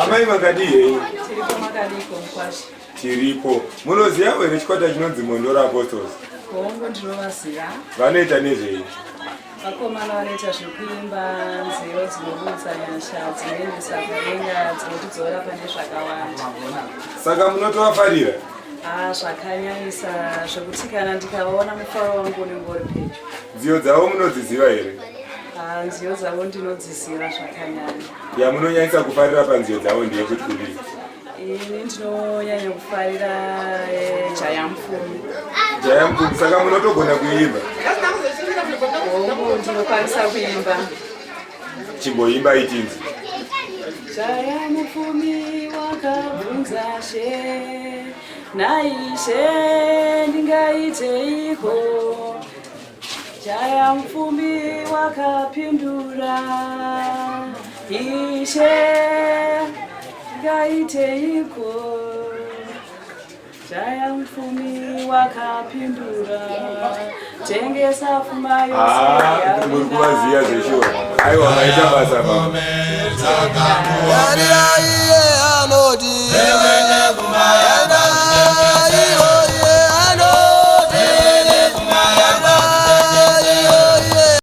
Amai makadii? Tiripo makadiko mukwashi. Tiripo. Munoziva here chikwata chinonzi Mondoro Apostles? Hongo ndinovaziva. Vanoita nezvei? Vakomana vanoita zvekuimba nziyo dzinobudisa nyasha dzinoendesa kudenga dzinotidzora pane zvakawanda. Saka munotovafarira? Zvakanyanyisa zvekuti kana ndikavaona mufaro wangu unenge uri pedyo. Nziyo dzavo munodziziva here? Nziyo dzavo ndinodziziva zvakanyanya. Yamunonyanyisa kufarira panziyo dzavo ndeyekuti kudii? Ini ndinonyanya kufarira Jaya Mupfumi. Jaya Mupfumi, saka munotogona kuimba? Hongo ndinokwanisa kuimba. Chimboimba itinzi. Jaya Mupfumi wakabvunza She, naishe ndingaiteiko? Jaya Mupfumi wakapindura, Ishe ndingaiteiko? Jaya Mupfumi wakapindura, tengesa pfuma yose. Muri kuvaziya zveshuwa. Aiwa maita basa baba. Anodi